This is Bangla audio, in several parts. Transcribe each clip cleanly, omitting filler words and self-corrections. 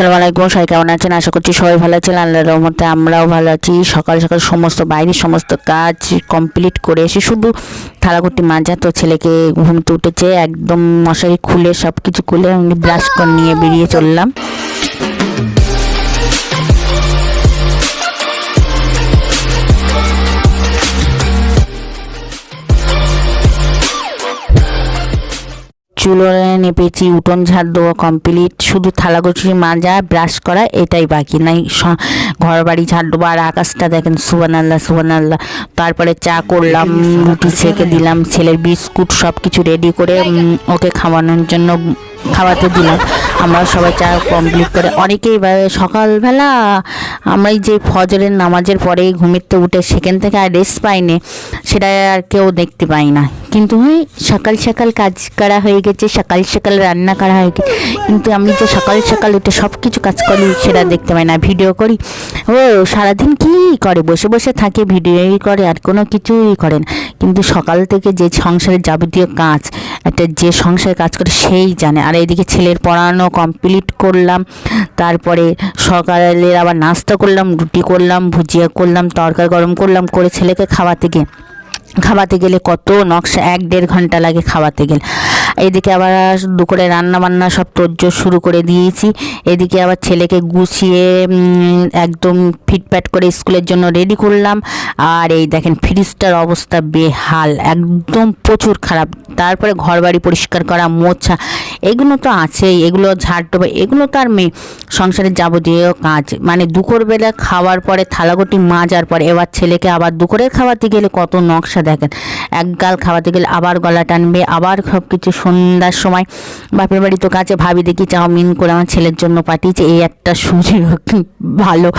আসসালামু আলাইকুম, সবাই কেমন আছেন? আশা করছি সবাই ভালো আছেন। আল্লাহর রহমতে আমরাও ভালো আছি। সকাল সকাল সমস্ত বাইরের সমস্ত কাজ কমপ্লিট করে এসে শুধু থালাকুটি মাজা, তো ছেলেকে ঘুমতে উঠেছে, একদম মশারি খুলে সব কিছু খুলে আমি ব্রাশ করে নিয়ে বেরিয়ে চললাম। চুলো নেপেছি, উঠোন ঝাড় দেওয়া কমপ্লিট, শুধু থালাকুচি মাজা ব্রাশ করা এটাই বাকি নাই। ঘর বাড়ি ঝাড় দেবো। আর আকাশটা দেখেন, সুবহানাল্লাহ সুবহানাল্লাহ। তারপরে চা করলাম, রুটি সেঁকে দিলাম, ছেলের বিস্কুট সব কিছু রেডি করে ওকে খাওয়ানোর জন্য খাওয়াতে দিলাম। আমরা সবাই চা কমপ্লিট করে অনেকেই সকালবেলা আমরা যে ফজরের নামাজের পরে ঘুমিতে উঠে সেখান থেকে আর রেস্ট পাইনি, সেটা আর কেউ দেখতে পাই না। কিন্তু সকাল সকাল কাজ করা হয়ে গেছে, সকাল সকাল রান্না করা হয়ে গেছে, কিন্তু আমি যে সকাল সকাল উঠে সব কিছু কাজ করি সেটা দেখতে পাই না। ভিডিও করি, ও সারাদিন কী করে, বসে বসে থাকে, ভিডিওই করে, আর কোনো কিছুই করে না। কিন্তু সকাল থেকে যে সংসারের যাবতীয় কাজ, একটা যে সংসারের কাজ করে সেই জানে। আর এইদিকে ছেলের পড়ানো কমপ্লিট করলাম, তারপরে সকালে আবার নাস্তা করলাম, রুটি করলাম, ভুজিয়া করলাম, তরকারি গরম করলাম, করে ছেলেকে খাওয়াতে গেলে কত নকশা, 1-1.5 ঘন্টা লাগে খাওয়াতে গেলে। এদিকে আবার দুপুরে রান্না বান্না সব তোড়জোড় শুরু করে দিয়েছি। এদিকে আবার ছেলেকে গুছিয়ে একদম ফিটফাট করে স্কুলের জন্য রেডি করলাম। আর এই দেখেন ফ্রিজটার অবস্থা বেহাল, একদম প্রচুর খারাপ। তারপরে ঘর বাড়ি পরিষ্কার করা, মোছা, এগুলো তো আছেই, এগুলো ঝাড় দেবো, এগুলো তো আর সংসারের যাবতীয় কাজ। মানে দুপুরবেলা খাওয়ার পরে থালাকুটি মাজার পরে এবার ছেলেকে আবার দুপুরের খাওয়াতে গেলে কত নকশা দেখেন। এক গাল খাওয়াতে গেলে আবার গলা টানবে, আবার সব কিছু। সন্ধ্যার সময় বাপের বাড়ি তো কাছে, ভাবি দেখি চাউমিন করে আমার ছেলের জন্য পাঠিয়েছে। এই একটা সুযোগ ভালো,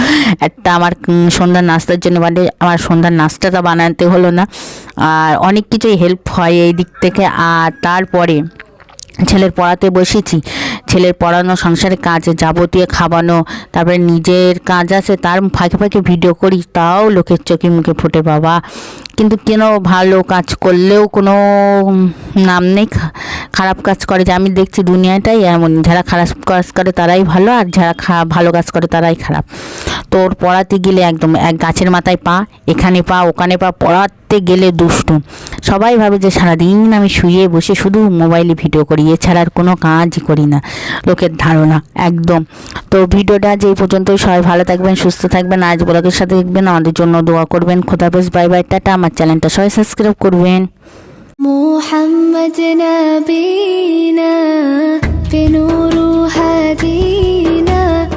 একটা আমার সন্ধ্যার নাস্তার জন্য আমার সন্ধ্যার নাস্তাটা বানাতে হলো না। আর অনেক কিছুই হেল্প হয় এই দিক থেকে। আর তারপরে ছেলের পড়াতে বসেছি, ছেলের পড়ানো, সংসারের কাজ, যাবতীয় খাওয়ানো, তারপরে নিজের কাজ আছে, তার ফাঁকে ফাঁকে ভিডিও করি, তাও লোকের চোখে মুখে ফোটে বাবা। কিন্তু কেন ভালো কাজ করলেও কোনো নাম নেই, খারাপ কাজ করে। যে আমি দেখছি দুনিয়াটাই এমন, যারা খারাপ কাজ করে তারাই ভালো, আর যারা ভালো কাজ করে তারাই খারাপ। তো ওর পড়াতে গেলে একদম এক গাছের মাথায় পা, এখানে পা ওখানে পা, পড়াতে গেলে দুষ্টু। সবাই ভাবে যে সারাদিন আমি শুয়ে বসে শুধু মোবাইলে ভিডিও করি, এছাড়া আর কোনো কাজই করি না, লোকের ধারণা একদম। তো ভিডিওটা যে পর্যন্তই, সবাই ভালো থাকবেন, সুস্থ থাকবেন, আজ ব্লগের সাথে দেখবেন, আমাদের জন্য দোয়া করবেন। খোদাহাফেজ, বাই বাই, টাটা। আমার চ্যানেলটা সবাই সাবস্ক্রাইব করবেন। محمد نبينا بنور هدينا